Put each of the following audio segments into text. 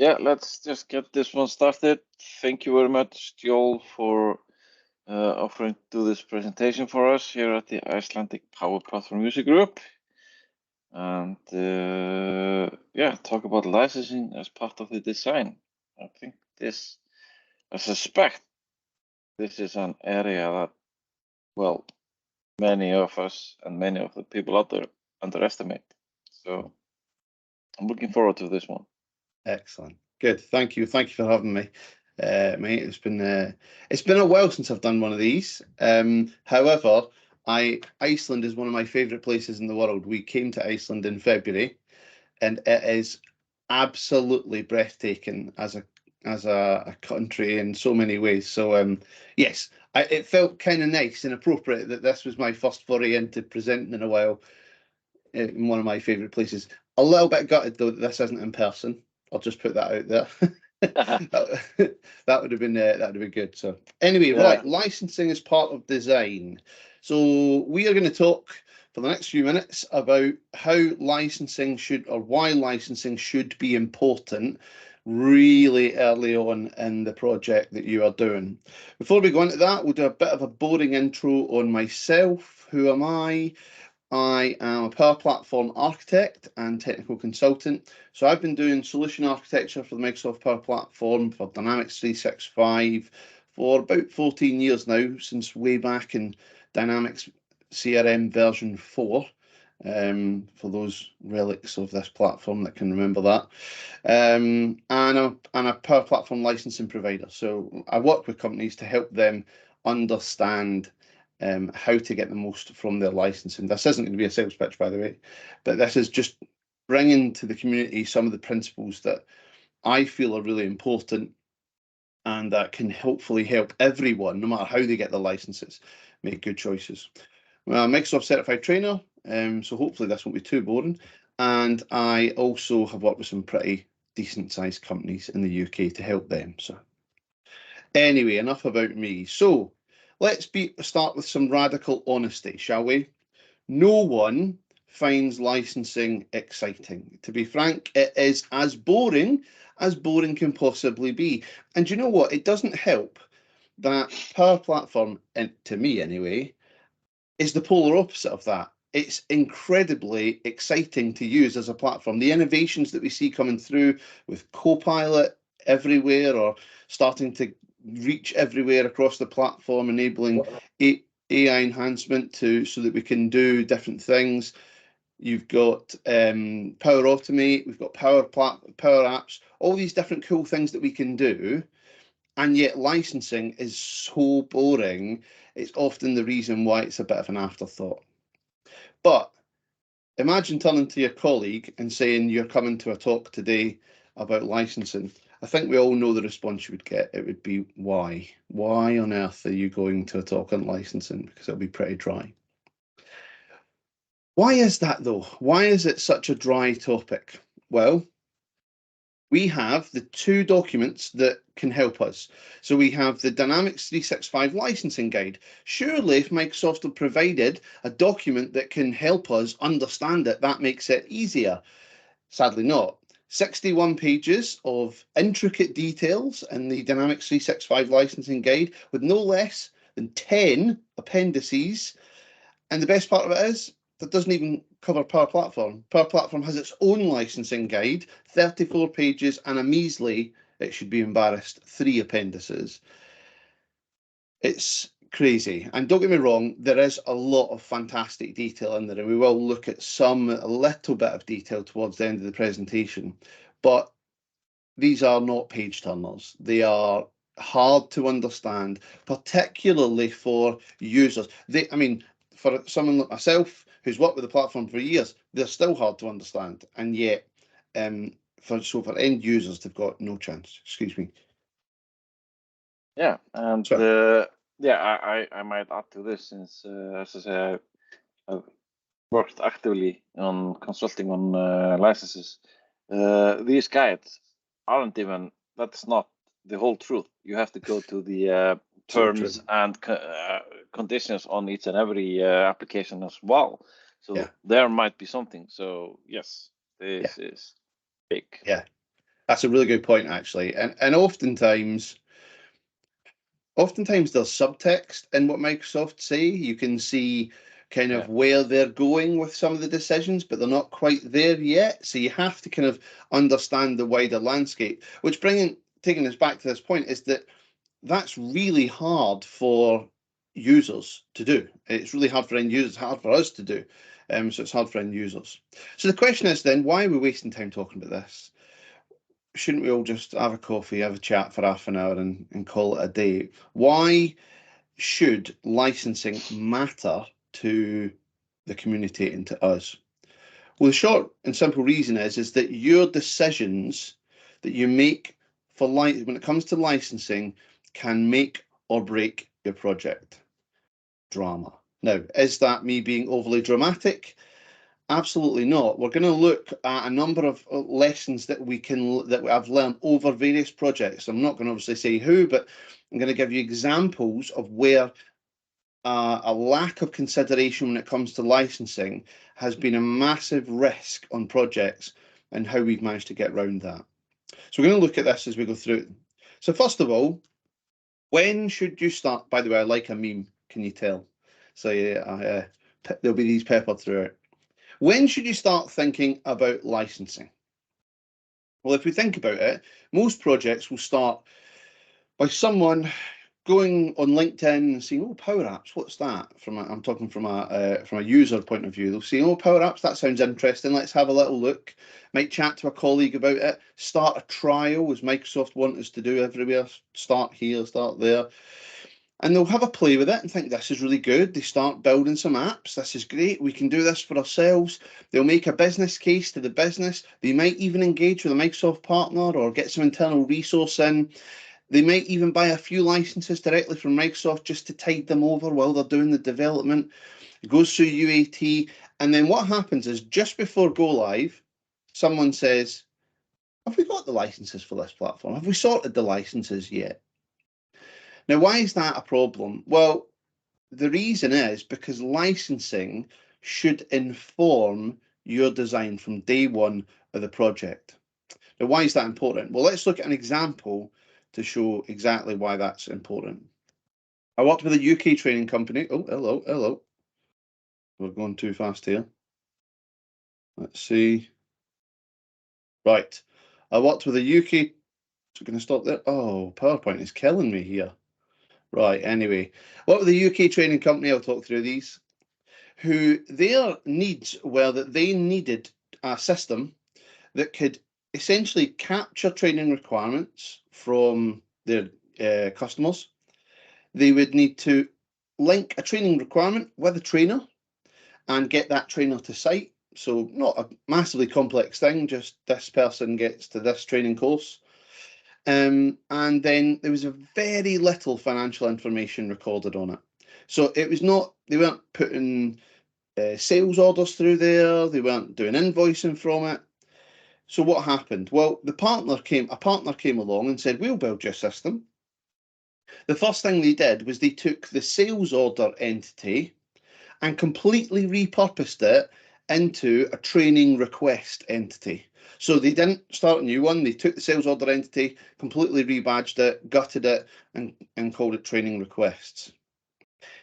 Yeah, let's just get this one started. Thank you very much, Joel, for offering to do this presentation for us here at the Icelandic Power Platform User Group. And yeah, talk about licensing as part of the design. I think this, I suspect, this is an area that, well, many of us and many of the people out there underestimate. So I'm looking forward to this one. Excellent. Good. Thank you. Thank you for having me, mate. It's been a while since I've done one of these. However, Iceland is one of my favourite places in the world. We came to Iceland in February, and it is absolutely breathtaking as a country in so many ways. So yes, it felt kind of nice and appropriate that this was my first foray into presenting in a while in one of my favourite places. A little bit gutted though that this isn't in person. I'll just put that out there. that would have been good. So anyway, yeah. Right, licensing is part of design. So we are going to talk for the next few minutes about how licensing should, or why licensing should be important really early on in the project that you are doing. Before we go into that, we'll do a bit of a boring intro on myself. Who am I? I am a Power Platform architect and technical consultant. So I've been doing solution architecture for the Microsoft Power Platform for Dynamics 365 for about 14 years now, since way back in Dynamics CRM version 4. For those relics of this platform that can remember that. And I'm a Power Platform licensing provider. So I work with companies to help them understand how to get the most from their licensing. This isn't going to be a sales pitch, by the way, but this is just bringing to the community some of the principles that I feel are really important and that can hopefully help everyone, no matter how they get the licenses, make good choices. Well, I'm a Microsoft certified trainer, so hopefully this won't be too boring. And I also have worked with some pretty decent sized companies in the UK to help them. So anyway, enough about me. So let's start with some radical honesty, shall we? No one finds licensing exciting. To be frank, it is as boring can possibly be. And you know what? It doesn't help that Power Platform, and to me anyway, is the polar opposite of that. It's incredibly exciting to use as a platform. The innovations that we see coming through with Copilot everywhere, or starting to reach everywhere across the platform, enabling AI enhancement so that we can do different things. You've got Power Automate, we've got Power Apps, all these different cool things that we can do. And yet licensing is so boring. It's often the reason why it's a bit of an afterthought. But imagine turning to your colleague and saying you're coming to a talk today about licensing. I think we all know the response you would get. It would be, why? Why on earth are you going to a talk on licensing? Because it'll be pretty dry. Why is that though? Why is it such a dry topic? Well, we have the two documents that can help us. So we have the Dynamics 365 licensing guide. Surely if Microsoft have provided a document that can help us understand it, that makes it easier. Sadly not. 61 pages of intricate details in the Dynamics 365 licensing guide with no less than 10 appendices. And the best part of it is, that doesn't even cover Power Platform. Power Platform has its own licensing guide, 34 pages, and a measly, it should be embarrassed, 3 appendices. It's crazy. And don't get me wrong, there is a lot of fantastic detail in there, and we will look at a little bit of detail towards the end of the presentation. But these are not page turners. They are hard to understand, particularly for users. For someone like myself who's worked with the platform for years, they're still hard to understand, and yet for end users, they've got no chance. Excuse me. Yeah, and I might add to this, since as I say, I've worked actively on consulting on licenses. These guides aren't even, that's not the whole truth. You have to go to the terms and conditions on each and every application as well. So there might be something. So yes, this is big. Yeah, That's a really good point, actually. And oftentimes there's subtext in what Microsoft say. You can see kind of where they're going with some of the decisions, but they're not quite there yet. So you have to kind of understand the wider landscape, which taking us back to this point is that that's really hard for users to do. It's really hard for end users, hard for us to do. So it's hard for end users. So the question is then, why are we wasting time talking about this? Shouldn't we all just have a coffee, have a chat for half an hour and call it a day? Why should licensing matter to the community and to us? Well, the short and simple reason is that your decisions that you make when it comes to licensing can make or break your project. Drama. Now, is that me being overly dramatic? Absolutely not. We're going to look at a number of lessons that I've learned over various projects. I'm not going to obviously say who, but I'm going to give you examples of where a lack of consideration when it comes to licensing has been a massive risk on projects and how we've managed to get around that. So we're going to look at this as we go through it. So first of all, when should you start? By the way, I like a meme. Can you tell? So yeah, there'll be these peppered through it. When should you start thinking about licensing? Well, if we think about it, most projects will start by someone going on LinkedIn and saying, "Oh, Power Apps, what's that?" I'm talking from a user point of view. They'll say, "Oh, Power Apps, that sounds interesting. Let's have a little look." Might chat to a colleague about it. Start a trial, as Microsoft want us to do everywhere. Start here, start there. And they'll have a play with it and think this is really good. They start building some apps. This is great. We can do this for ourselves. They'll make a business case to the business. They might even engage with a Microsoft partner or get some internal resource in. They might even buy a few licenses directly from Microsoft just to tide them over while they're doing the development. It goes through UAT. And then what happens is just before go live, someone says, "Have we got the licenses for this platform? Have we sorted the licenses yet?" Now, why is that a problem? Well, the reason is because licensing should inform your design from day one of the project. Now, why is that important? Well, let's look at an example to show exactly why that's important. I worked with a UK training company. Oh, hello. We're going too fast here. Let's see. Right. I worked with a UK. So going to stop there. Oh, PowerPoint is killing me here. Right. Anyway, what with the UK training company? I'll talk through these. Who their needs were that they needed a system that could essentially capture training requirements from their customers. They would need to link a training requirement with a trainer and get that trainer to site. So not a massively complex thing, just this person gets to this training course. And then there was a very little financial information recorded on it. So it was not, they weren't putting sales orders through there, they weren't doing invoicing from it. So what happened? Well, a partner came along and said, "We'll build your system." The first thing they did was they took the sales order entity and completely repurposed it into a training request entity. So they didn't start a new one. They took the sales order entity, completely rebadged it, gutted it, and called it training requests.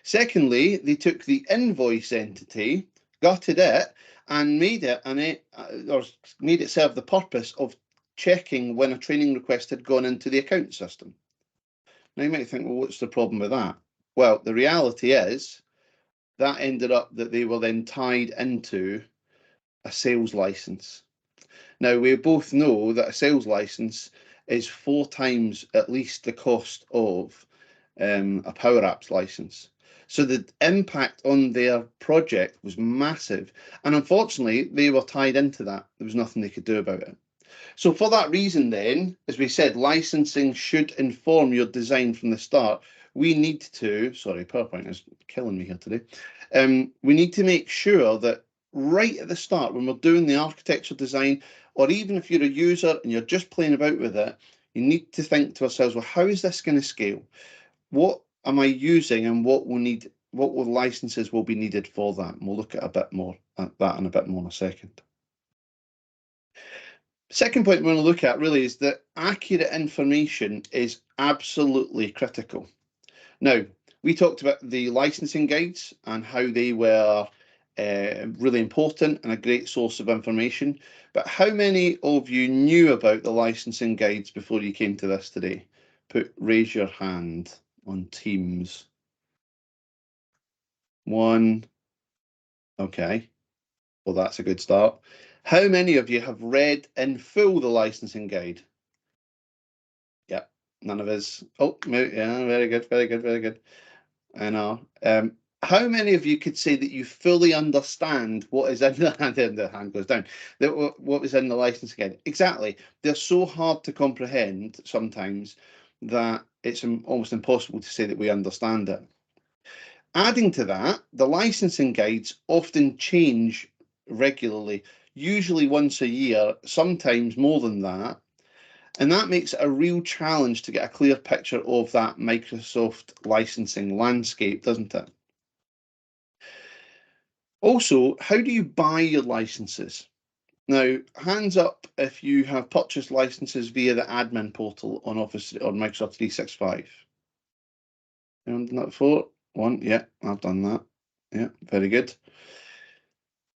Secondly, they took the invoice entity, gutted it, and made it serve the purpose of checking when a training request had gone into the account system. Now you might think, well, what's the problem with that? Well, the reality is that ended up that they were then tied into a sales license. Now, we both know that a sales license is 4 times at least the cost of a Power Apps license. So the impact on their project was massive. And unfortunately, they were tied into that. There was nothing they could do about it. So for that reason, then, as we said, licensing should inform your design from the start. We need to, sorry, PowerPoint is killing me here today. We need to make sure that right at the start, when we're doing the architecture design, or even if you're a user and you're just playing about with it, you need to think to ourselves, well, how is this going to scale? What am I using and what licenses will be needed for that? And we'll look at a bit more at that in a bit more in a second. Second point we want to look at really is that accurate information is absolutely critical. Now, we talked about the licensing guides and how they were really important and a great source of information. But how many of you knew about the licensing guides before you came to this today? Raise your hand on Teams. One. Okay. Well, that's a good start. How many of you have read in full the licensing guide? Yep, none of us. Oh, yeah, very good, very good, very good. I know. How many of you could say that you fully understand what is in the hand? The hand goes down. What is in the licensing guide? Exactly. They're so hard to comprehend sometimes that it's almost impossible to say that we understand it. Adding to that, the licensing guides often change regularly, usually once a year, sometimes more than that. And that makes it a real challenge to get a clear picture of that Microsoft licensing landscape, doesn't it? Also, how do you buy your licenses? Now, hands up if you have purchased licenses via the admin portal on Office or Microsoft 365. Anyone done that before? One, yeah, I've done that. Yeah, very good.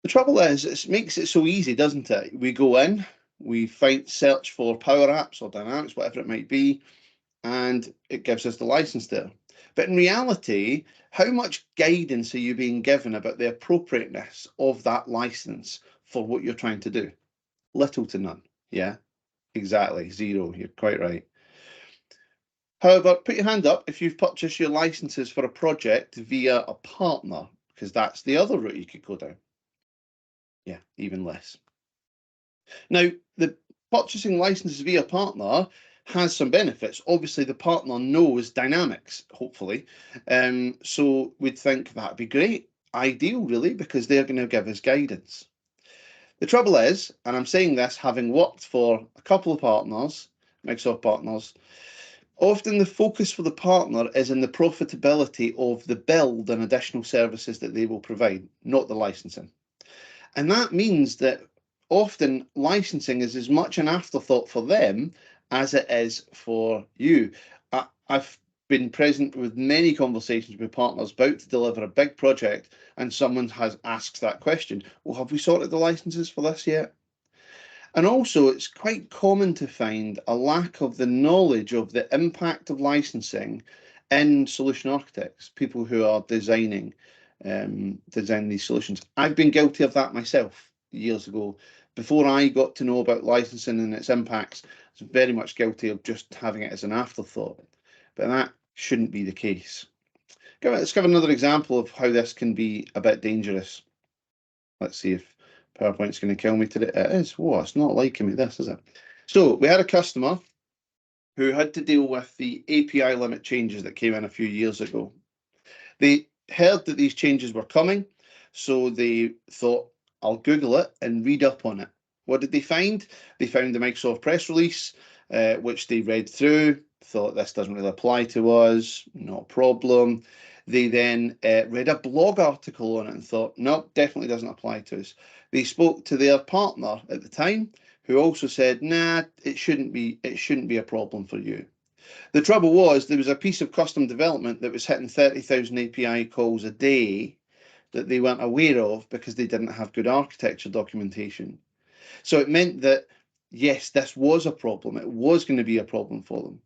The trouble is, it makes it so easy, doesn't it? We go in, we search for Power Apps or Dynamics, whatever it might be, and it gives us the license there. But in reality, how much guidance are you being given about the appropriateness of that license for what you're trying to do? Little to none. Yeah, exactly. Zero. You're quite right. However, put your hand up if you've purchased your licenses for a project via a partner, because that's the other route you could go down. Yeah, even less. Now, the purchasing licenses via partner has some benefits. Obviously, the partner knows Dynamics, hopefully. So we'd think that'd be great. Ideal, really, because they're going to give us guidance. The trouble is, and I'm saying this having worked for a couple of partners, Microsoft partners, often the focus for the partner is in the profitability of the build and additional services that they will provide, not the licensing. And that means that often licensing is as much an afterthought for them as it is for you. I've been present with many conversations with partners about to deliver a big project, and someone has asked that question, well, have we sorted the licenses for this yet? And also, it's quite common to find a lack of the knowledge of the impact of licensing in solution architects, people who are designing these solutions. I've been guilty of that myself years ago. Before I got to know about licensing and its impacts, I was very much guilty of just having it as an afterthought. But that shouldn't be the case. Let's give another example of how this can be a bit dangerous. Let's see if PowerPoint's going to kill me today. It is. Whoa, it's not liking me, this, is it? So we had a customer who had to deal with the API limit changes that came in a few years ago. They heard that these changes were coming, so they thought, I'll Google it and read up on it. What did they find? They found the Microsoft press release, which they read through, thought this doesn't really apply to us, not a problem. They then read a blog article on it and thought, no, definitely doesn't apply to us. They spoke to their partner at the time, who also said, nah, it shouldn't be a problem for you. The trouble was there was a piece of custom development that was hitting 30,000 API calls a day that they weren't aware of because they didn't have good architecture documentation. So it meant that, yes, this was a problem. It was going to be a problem for them.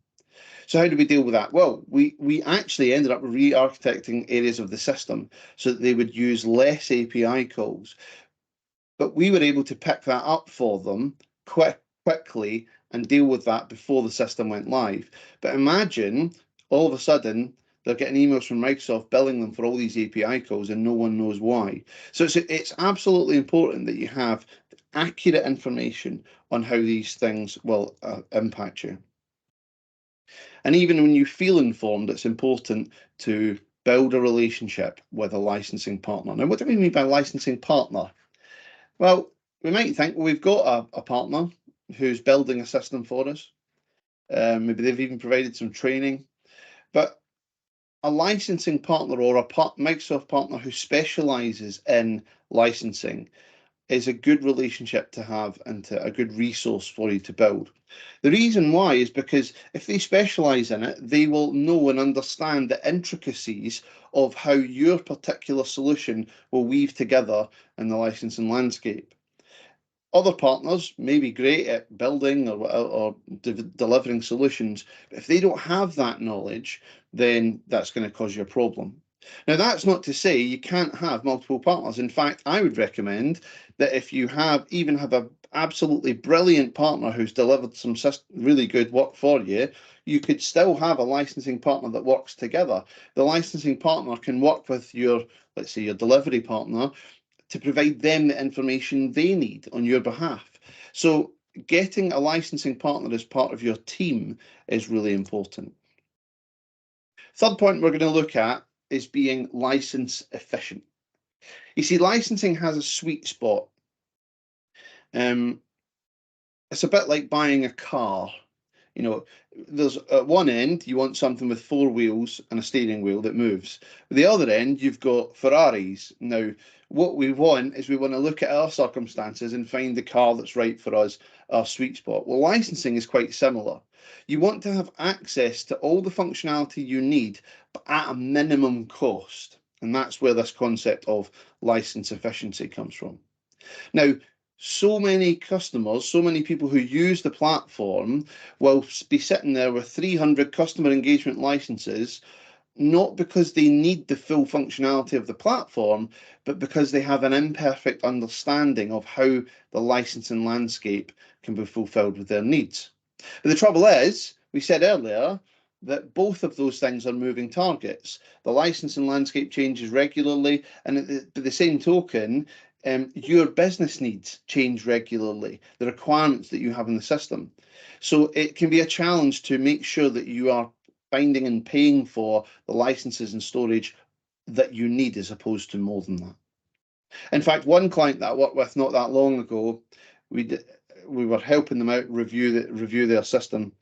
So how do we deal with that? Well, we actually ended up re-architecting areas of the system so that they would use less API calls. But we were able to pick that up for them quickly and deal with that before the system went live. But imagine all of a sudden they're getting emails from Microsoft billing them for all these API calls and no one knows why. So it's absolutely important that you have accurate information on how these things will impact you. And even when you feel informed, it's important to build a relationship with a licensing partner. Now, what do we mean by licensing partner? Well, we might think, well, we've got a partner who's building a system for us. Maybe they've even provided some training. But a licensing partner or a Microsoft partner who specializes in licensing is a good relationship to have and a good resource for you to build. The reason why is because if they specialise in it, they will know and understand the intricacies of how your particular solution will weave together in the licensing landscape. Other partners may be great at building or delivering solutions, but if they don't have that knowledge, then that's going to cause you a problem. Now, that's not to say you can't have multiple partners. In fact, I would recommend that if you even have an absolutely brilliant partner who's delivered some really good work for you, you could still have a licensing partner that works together. The licensing partner can work with your, let's say, your delivery partner to provide them the information they need on your behalf. So getting a licensing partner as part of your team is really important. Third point we're going to look at is being license efficient. You see, licensing has a sweet spot. It's a bit like buying a car. You know, there's at one end, you want something with 4 wheels and a steering wheel that moves. At the other end, you've got Ferraris. Now, what we want is we want to look at our circumstances and find the car that's right for us, our sweet spot. Well, licensing is quite similar. You want to have access to all the functionality you need, but at a minimum cost. And that's where this concept of license efficiency comes from. Now, so many customers, so many people who use the platform will be sitting there with 300 customer engagement licenses, not because they need the full functionality of the platform, but because they have an imperfect understanding of how the licensing landscape can be fulfilled with their needs. But the trouble is, we said earlier, that both of those things are moving targets. The licensing landscape changes regularly, and by the same token, your business needs change regularly, the requirements that you have in the system. So it can be a challenge to make sure that you are finding and paying for the licenses and storage that you need as opposed to more than that. In fact, one client that I worked with not that long ago, we were helping them out review their system,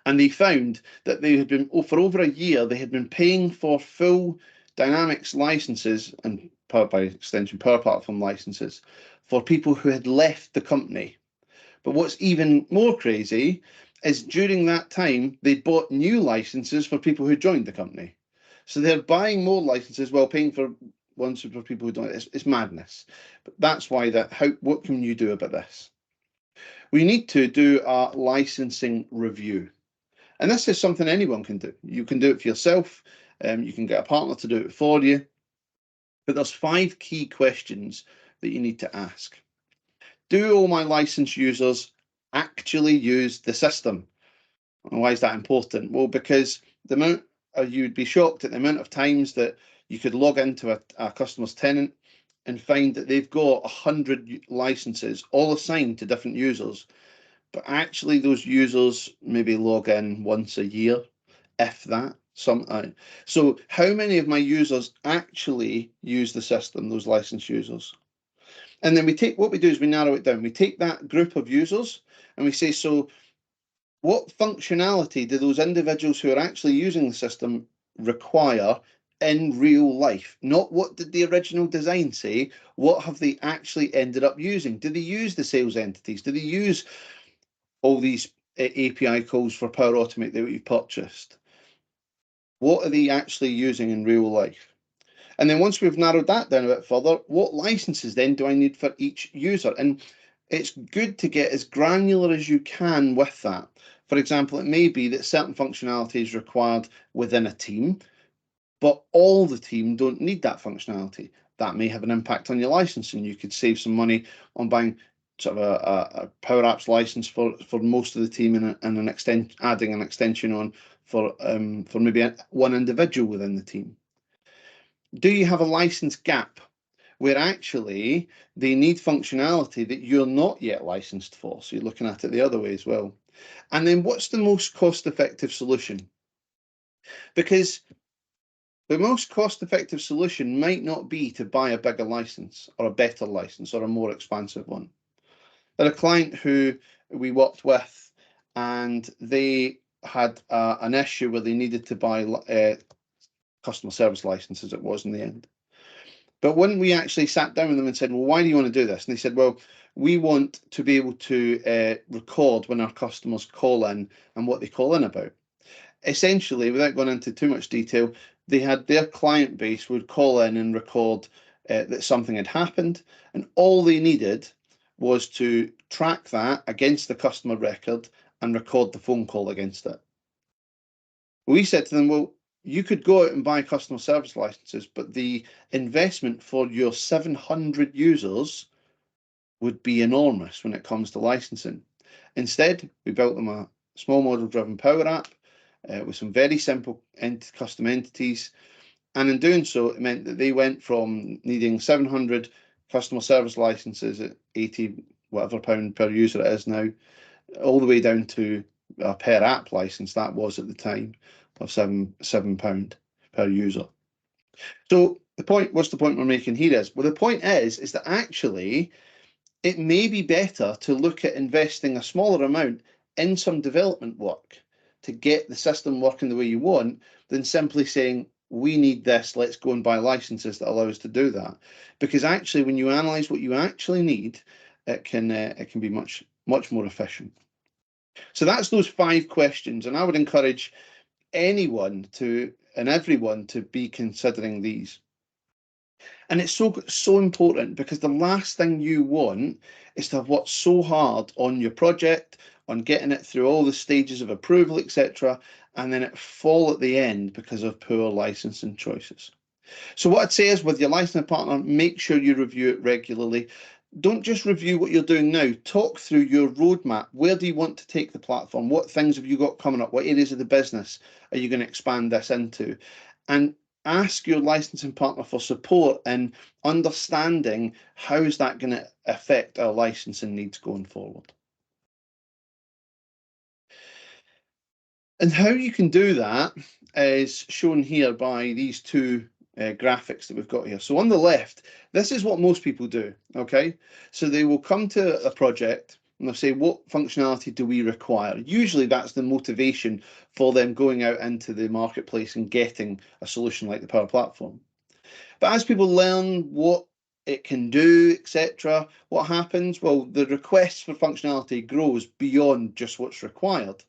and they found that they had been, for over a year, they had been paying for full Dynamics licenses and by extension Power Platform licenses for people who had left the company. But what's even more crazy is during that time, they bought new licenses for people who joined the company. So they're buying more licenses while paying for ones for people who don't. It's madness. But that's why what can you do about this? We need to do a licensing review. And this is something anyone can do. You can do it for yourself. You can get a partner to do it for you. But there's 5 key questions that you need to ask. Do all my licensed users actually use the system? And why is that important? Well, because you'd be shocked at the amount of times that you could log into a customer's tenant and find that they've got 100 licenses all assigned to different users. But actually those users maybe log in once a year, if that. So how many of my users actually use the system, those licensed users? And then what we do is we narrow it down. We take that group of users and we say, so what functionality do those individuals who are actually using the system require in real life? Not what did the original design say, what have they actually ended up using? Do they use the sales entities? Do they use all these API calls for Power Automate that you've purchased? What are they actually using in real life? And then once we've narrowed that down a bit further, what licenses then do I need for each user? And it's good to get as granular as you can with that. For example, it may be that certain functionality is required within a team, but all the team don't need that functionality. That may have an impact on your licensing. You could save some money on buying sort of a Power Apps license for most of the team and adding an extension on for maybe one individual within the team. Do you have a license gap where actually they need functionality that you're not yet licensed for? So you're looking at it the other way as well. And then what's the most cost-effective solution? Because the most cost-effective solution might not be to buy a bigger license or a better license or a more expansive one. There are a client who we worked with and they had an issue where they needed to buy customer service licenses, it was in the end. But when we actually sat down with them and said, well, why do you want to do this? And they said, well, we want to be able to record when our customers call in and what they call in about. Essentially, without going into too much detail, they had their client base would call in and record that something had happened, and all they needed was to track that against the customer record and record the phone call against it. We said to them, well, you could go out and buy customer service licenses, but the investment for your 700 users would be enormous when it comes to licensing. Instead, we built them a small model-driven Power App with some very simple custom entities. And in doing so, it meant that they went from needing 700 customer service licenses at 80 whatever pound per user it is now, all the way down to a per app license that was at the time of £7 per user. So what's the point we're making here is, well, the point is that actually it may be better to look at investing a smaller amount in some development work to get the system working the way you want than simply saying, we need this, let's go and buy licenses that allow us to do that. Because actually, when you analyze what you actually need, it can be much more efficient. So that's those 5 questions, and I would encourage anyone and everyone to be considering these. And it's so important, because the last thing you want is to have worked so hard on your project, on getting it through all the stages of approval, etc., and then it fall at the end because of poor licensing choices. So what I'd say is, with your licensing partner, make sure you review it regularly. Don't just review what you're doing now. Talk through your roadmap. Where do you want to take the platform? What things have you got coming up? What areas of the business are you going to expand this into? And ask your licensing partner for support in understanding how is that going to affect our licensing needs going forward. And how you can do that is shown here by these 2 graphics that we've got here. So on the left, this is what most people do, okay? So they will come to a project and they'll say, what functionality do we require? Usually that's the motivation for them going out into the marketplace and getting a solution like the Power Platform. But as people learn what it can do, etc., what happens? Well, the request for functionality grows beyond just what's required.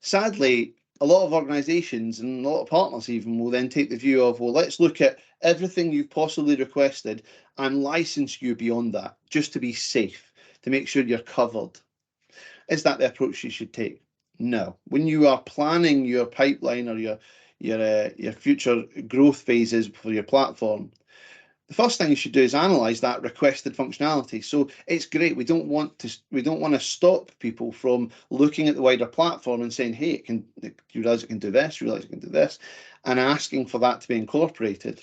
Sadly, a lot of organizations and a lot of partners even will then take the view of, well, let's look at everything you've possibly requested and license you beyond that, just to be safe, to make sure you're covered. Is that the approach you should take? No. When you are planning your pipeline or your future growth phases for your platform, the first thing you should do is analyze that requested functionality. So it's great. We don't want to stop people from looking at the wider platform and saying, hey, you realize it can do this, you realize it can do this, and asking for that to be incorporated.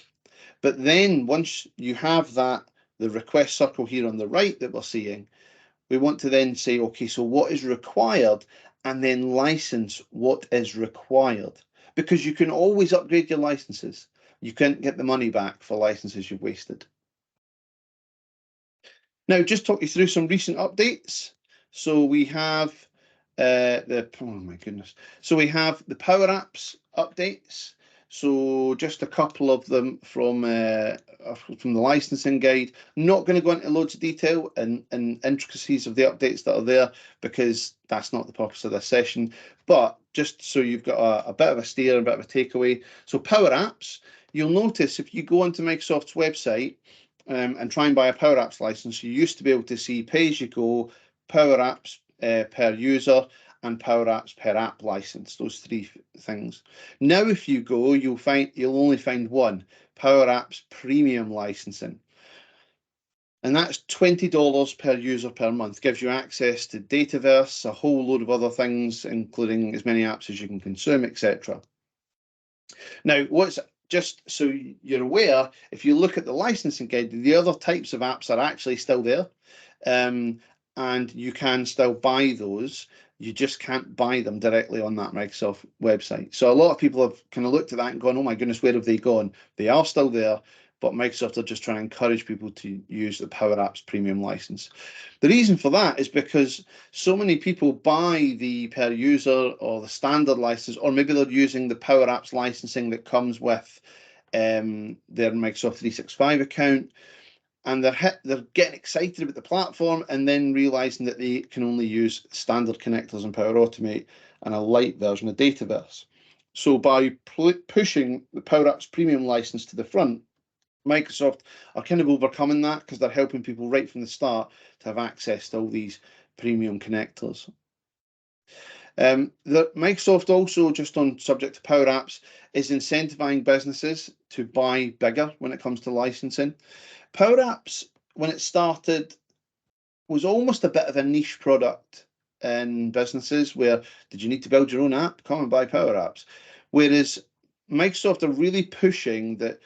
But then once you have that, the request circle here on the right that we're seeing, we want to then say, okay, so what is required, and then license what is required, because you can always upgrade your licenses. You can't get the money back for licenses you've wasted. Now, just talk you through some recent updates. So we have oh my goodness. So we have the Power Apps updates. So just a couple of them from the licensing guide. Not going to go into loads of detail and intricacies of the updates that are there, because that's not the purpose of this session. But just so you've got a bit of a steer and a bit of a takeaway. So Power Apps, you'll notice if you go onto Microsoft's website and try and buy a Power Apps license, you used to be able to see pay-as-you-go, Power Apps per user, and Power Apps per app license, those 3 things. Now, if you go, you'll only find one, Power Apps Premium licensing. And that's $20 per user per month. Gives you access to Dataverse, a whole load of other things, including as many apps as you can consume, etc. Now, just so you're aware, if you look at the licensing guide, the other types of apps are actually still there, and you can still buy those. You just can't buy them directly on that Microsoft website. So a lot of people have kind of looked at that and gone, oh my goodness, where have they gone? They are still there, but Microsoft are just trying to encourage people to use the Power Apps Premium license. The reason for that is because so many people buy the per user or the standard license, or maybe they're using the Power Apps licensing that comes with their Microsoft 365 account, and they're getting excited about the platform, and then realizing that they can only use standard connectors in Power Automate and a light version of Dataverse. So by pushing the Power Apps Premium license to the front, Microsoft are kind of overcoming that, because they're helping people right from the start to have access to all these premium connectors. Microsoft also, just on subject to Power Apps, is incentivizing businesses to buy bigger when it comes to licensing. Power Apps, when it started, was almost a bit of a niche product in businesses where, did you need to build your own app? Come and buy Power Apps. Whereas Microsoft are really pushing that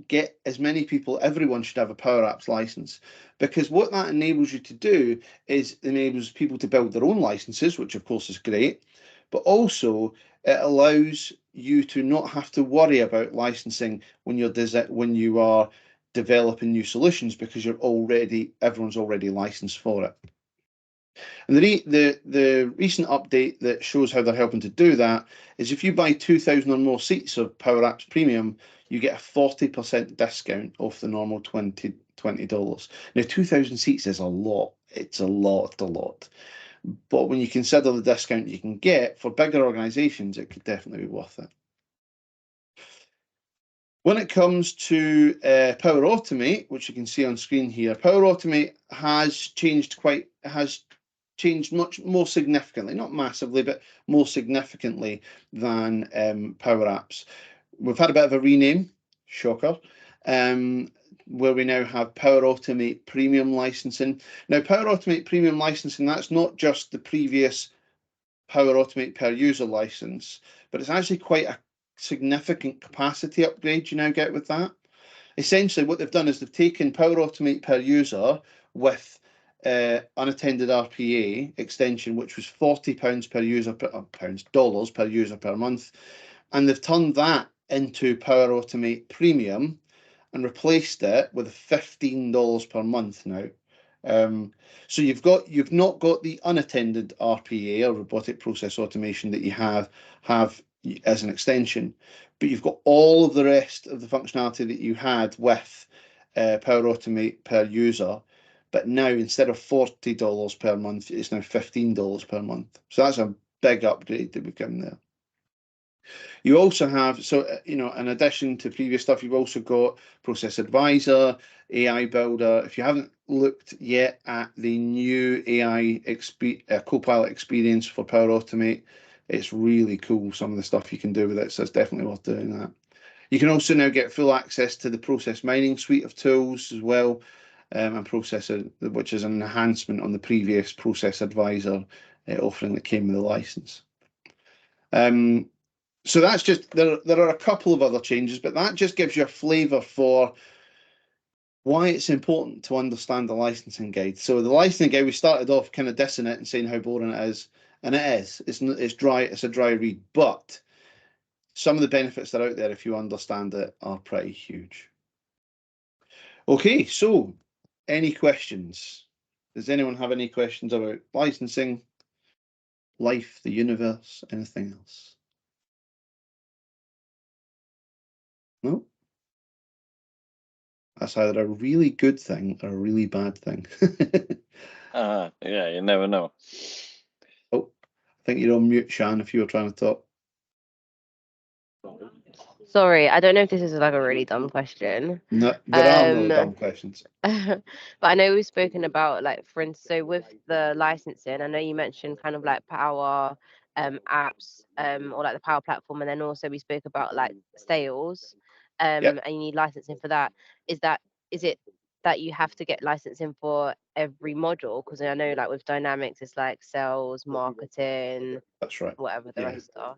get as many people, everyone should have a Power Apps license, because what that enables you to do is enables people to build their own licenses, which of course is great, but also it allows you to not have to worry about licensing when you are developing new solutions, because everyone's already licensed for it. And the recent update that shows how they're helping to do that is, if you buy 2,000 or more seats of Power Apps Premium, you get a 40% discount off the normal $20. Now, 2,000 seats is a lot. It's a lot. But when you consider the discount you can get for bigger organizations, it could definitely be worth it. When it comes to Power Automate, which you can see on screen here, Power Automate has changed much more significantly, not massively, but more significantly than Power Apps. We've had a bit of a rename, shocker, where we now have Power Automate Premium licensing. Now, Power Automate Premium licensing, that's not just the previous Power Automate per user license, but it's actually quite a significant capacity upgrade you now get with that. Essentially, what they've done is they've taken Power Automate per user with unattended RPA extension, which was £40 per user, dollars per user per month, and they've turned that into Power Automate Premium and replaced it with $15 per month now. So you've not got the unattended RPA, or robotic process automation, that you have as an extension, but you've got all of the rest of the functionality that you had with Power Automate per user. But now, instead of $40 per month, it's now $15 per month. So that's a big upgrade that we've given there. You also have, in addition to previous stuff, you've also got Process Advisor, AI Builder. If you haven't looked yet at the new AI Copilot experience for Power Automate, it's really cool, some of the stuff you can do with it, so it's definitely worth doing that. You can also now get full access to the Process Mining suite of tools as well, and Processor, which is an enhancement on the previous Process Advisor offering that came with the license. So that's just, there are a couple of other changes, but that just gives you a flavour for why it's important to understand the licensing guide. So the licensing guide, we started off kind of dissing it and saying how boring it is, and it is. It's dry. It's a dry read, but some of the benefits that are out there, if you understand it, are pretty huge. Okay, so any questions? Does anyone have any questions about licensing, life, the universe, anything else? No? That's either a really good thing or a really bad thing. Yeah, you never know. Oh, I think you're on mute, Shan, if you were trying to talk. Sorry, I don't know if this is like a really dumb question. No, there are no dumb questions. But I know we've spoken about, like, for instance, so with the licensing, I know you mentioned kind of like Power Apps, or like the Power Platform, and then also we spoke about like sales, Yep. and you need licensing for that. Is it that you have to get licensing for every module? Because I know, like, with Dynamics, it's like sales, marketing. That's right. Whatever the rest are.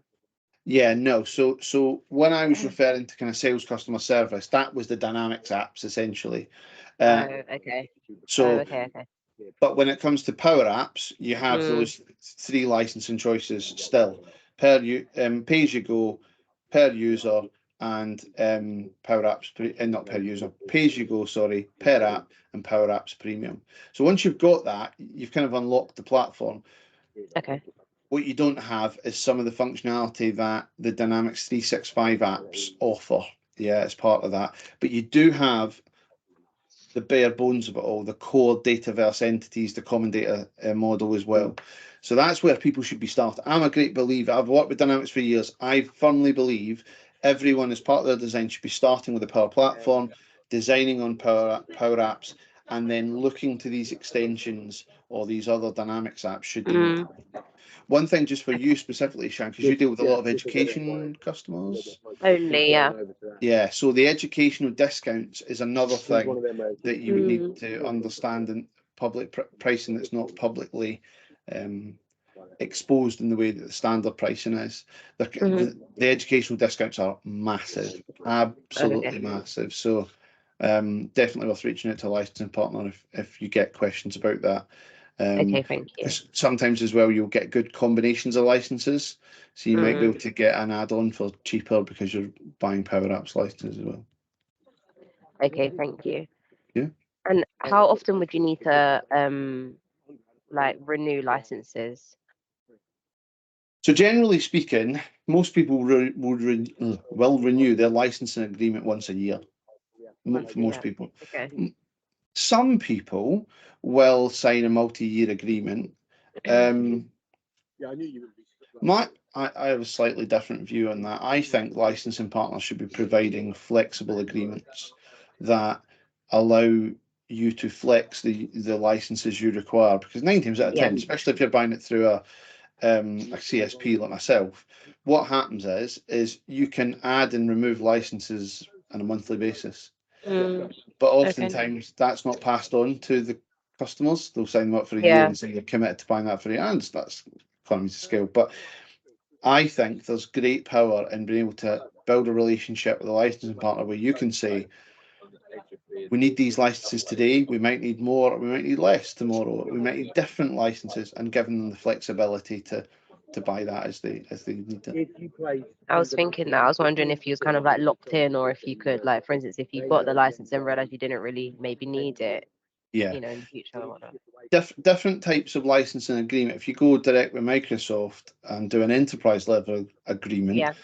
Yeah, no. So when I was referring to kind of sales customer service, that was the Dynamics apps essentially. Okay. Okay. But when it comes to Power Apps, you have those three licensing choices still: pay as you go, per user, and Power Apps, not per user, pay as you go, sorry, per app, and Power Apps Premium. So once you've got that, you've kind of unlocked the platform. Okay. What you don't have is some of the functionality that the Dynamics 365 apps offer. Yeah, it's part of that. But you do have the bare bones of it all, the core dataverse entities, the common data model as well. So that's where people should be starting. I'm a great believer. I've worked with Dynamics for years. I firmly believe everyone, as part of their design, should be starting with the Power Platform, designing on Power Apps, and then looking to these extensions or these other Dynamics apps should they need. One thing just for you specifically, Shan, because you deal with a lot of education customers. Only, yeah. Yeah, so the educational discounts is another thing that you would need to understand in public pricing that's not publicly exposed in the way that the standard pricing is. The educational discounts are massive, absolutely massive. So definitely worth reaching out to a licensing partner if you get questions about that. Okay, thank you. Sometimes as well, you'll get good combinations of licenses. So you might be able to get an add-on for cheaper because you're buying Power Apps licenses as well. Okay, thank you. Yeah. And how often would you need to like renew licenses? So generally speaking, most people will renew their licensing agreement once a year. For most people. Okay. Some people will sign a multi-year agreement. I have a slightly different view on that. I think licensing partners should be providing flexible agreements that allow you to flex the licenses you require, because 9 times out of 10, especially if you're buying it through a CSP like myself, what happens is you can add and remove licenses on a monthly basis. But oftentimes that's not passed on to the customers. They'll sign them up for a year and say you're committed to buying that for a year, and that's economies of scale. But I think there's great power in being able to build a relationship with a licensing partner where you can say, we need these licenses today, we might need more, we might need less tomorrow, we might need different licenses, and giving them the flexibility to buy that as they need it. I was thinking that. I was wondering if you was kind of like locked in, or if you could, like, for instance, if you got the license and realized you didn't really maybe need it, yeah, you know, in the future or whatnot. Different types of licensing agreement. If you go direct with Microsoft and do an enterprise level agreement,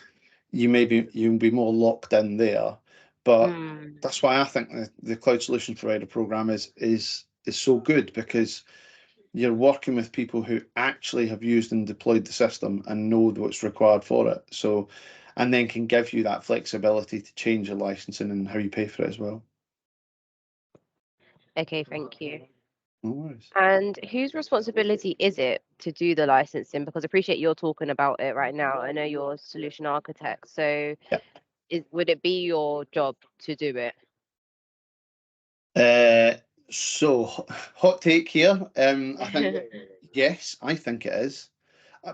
you'll be more locked in there. But that's why I think the cloud solution provider program is so good, because you're working with people who actually have used and deployed the system and know what's required for it. So, and then can give you that flexibility to change your licensing and how you pay for it as well. Okay, thank you. No worries. And whose responsibility is it to do the licensing? Because I appreciate you're talking about it right now. I know you're a solution architect. So would it be your job to do it? So hot take here. I think yes, I think it is,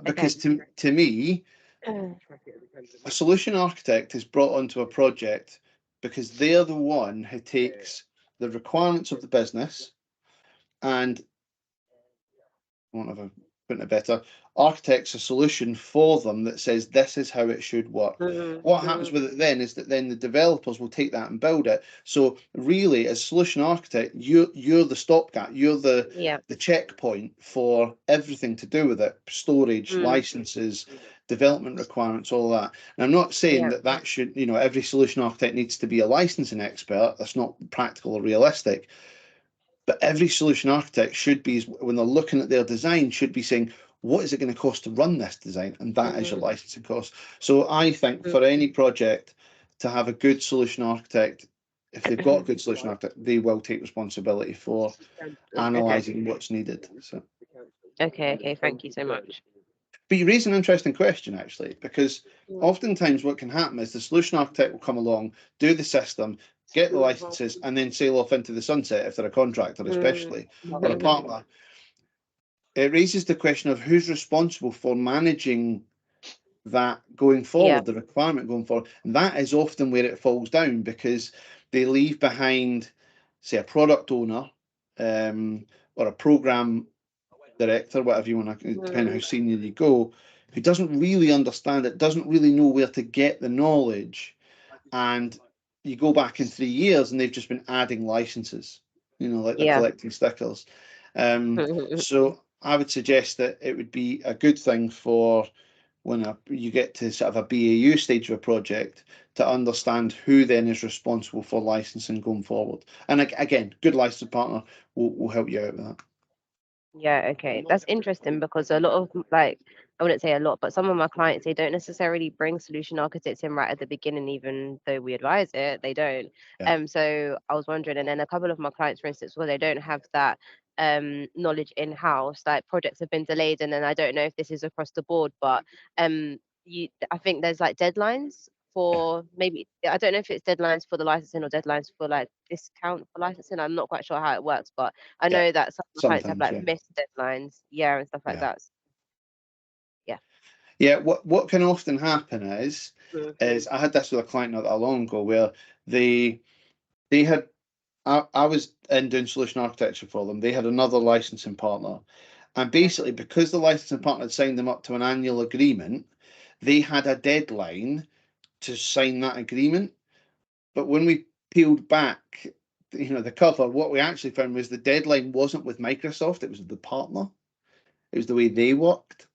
because to me, a solution architect is brought onto a project because they're the one who takes the requirements of the business and, I won't have a putting it better, architects a solution for them that says this is how it should work. What happens with it then is that then the developers will take that and build it. So really, as solution architect, you're the stopgap, you're the checkpoint for everything to do with it: storage, licenses, development requirements, all of that. And I'm not saying that should, every solution architect needs to be a licensing expert. That's not practical or realistic. But every solution architect should be, when they're looking at their design, should be saying, what is it going to cost to run this design? And that is your licensing cost. So I think for any project to have a good solution architect, if they've got a good solution architect, they will take responsibility for analysing what's needed. So. Okay, thank you so much. But you raise an interesting question, actually, because oftentimes what can happen is the solution architect will come along, do the system, get the licenses, and then sail off into the sunset if they're a contractor, especially, or a partner. It raises the question of who's responsible for managing that going forward, the requirement going forward. And that is often where it falls down, because they leave behind, say, a product owner or a program director, whatever you want to, depending on how senior you go, who doesn't really understand it, doesn't really know where to get the knowledge. And you go back in 3 years and they've just been adding licenses, like they're collecting stickers. So I would suggest that it would be a good thing for when you get to sort of a BAU stage of a project to understand who then is responsible for licensing going forward. And again, good license partner will help you out with that. Yeah, okay. That's interesting because a lot of like, I wouldn't say a lot, but some of my clients, they don't necessarily bring solution architects in right at the beginning, even though we advise it, they don't. Yeah. So I was wondering, and then a couple of my clients, for instance, well, they don't have that knowledge in-house, like projects have been delayed, and then I don't know if this is across the board, but I think there's like deadlines for maybe, I don't know if it's deadlines for the licensing or deadlines for like discount for licensing. I'm not quite sure how it works, but I know that some clients have Sometimes, like missed deadlines, and stuff like that. Yeah. Yeah, what can often happen is I had this with a client not that long ago where they had I was in doing solution architecture for them. They had another licensing partner, and basically because the licensing partner had signed them up to an annual agreement, they had a deadline to sign that agreement. But when we peeled back, the cover, what we actually found was the deadline wasn't with Microsoft; it was the partner. It was the way they worked.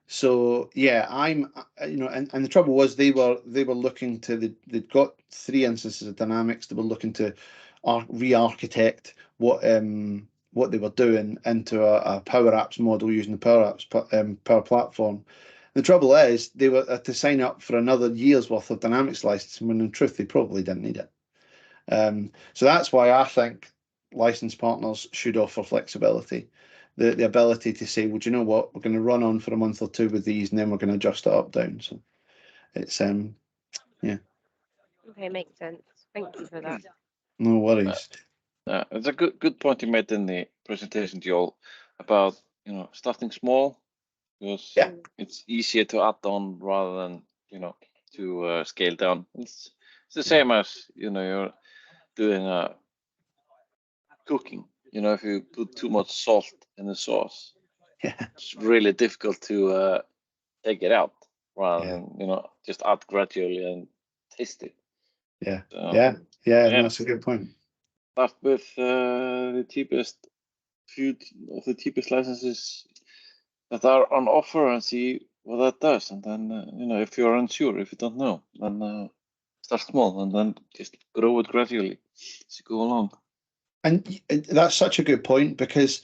So yeah, and the trouble was they were looking to they'd got 3 instances of Dynamics. They were looking to re-architect what they were doing into a Power Apps model using the Power Apps Power Platform. The trouble is they were to sign up for another year's worth of Dynamics licensing when in truth they probably didn't need it. So that's why I think license partners should offer flexibility. The ability to say, well, do you know what, we're going to run on for a month or 2 with these, and then we're going to adjust it up down. So it's yeah. Okay, makes sense. Thank you for that. No worries. It's a good point you made in the presentation, Joel, about starting small, because it's easier to add on rather than to scale down. It's the same as you're doing cooking. If you put too much salt in the sauce, it's really difficult to take it out rather than just add gradually and taste it. Yeah, that's a good point. Start with the cheapest few of the cheapest licenses that are on offer and see what that does, and then if you're unsure, if you don't know, then start small and then just grow it gradually as you go along. And that's such a good point, because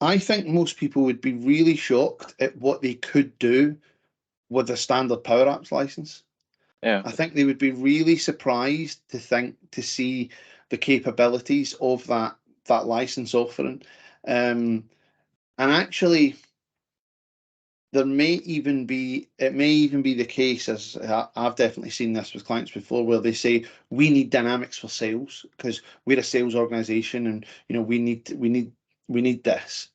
I think most people would be really shocked at what they could do with a standard Power Apps license. Yeah, I think they would be really surprised to see the capabilities of that license offering. And actually, it may even be the case, as I've definitely seen this with clients before, where they say we need Dynamics for sales because we're a sales organization, and we need this.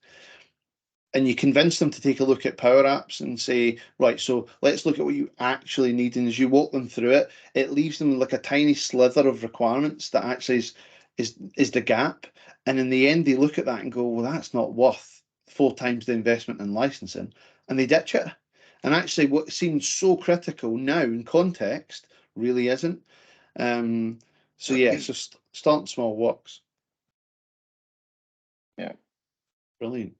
And you convince them to take a look at Power Apps and say, right, so let's look at what you actually need. And as you walk them through it, it leaves them like a tiny slither of requirements that actually is the gap. And in the end, they look at that and go, well, that's not worth 4 times the investment in licensing, and they ditch it. And actually, what seems so critical now in context really isn't. So yeah, so starting small works. Yeah. Brilliant.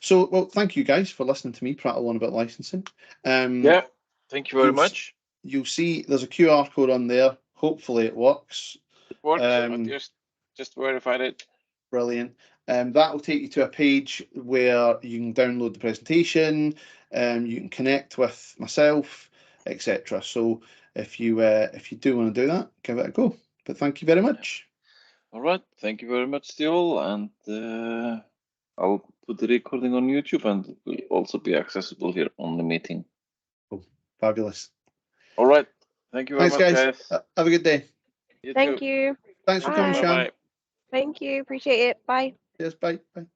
So, well, thank you guys for listening to me prattle on about licensing. Yeah, thank you very much. You'll see there's a QR code on there. Hopefully it works. It works. I just verified it. Brilliant. That will take you to a page where you can download the presentation. You can connect with myself, etc. So if you do want to do that, give it a go. But thank you very much. All right. Thank you very much, Joel, and I'll put the recording on YouTube, and it will also be accessible here on the meeting. Oh, fabulous. All right. Thank you very much, guys. Have a good day. Thank you. Thanks for coming, Sean. Thank you. Appreciate it. Bye. Yes, bye. Bye.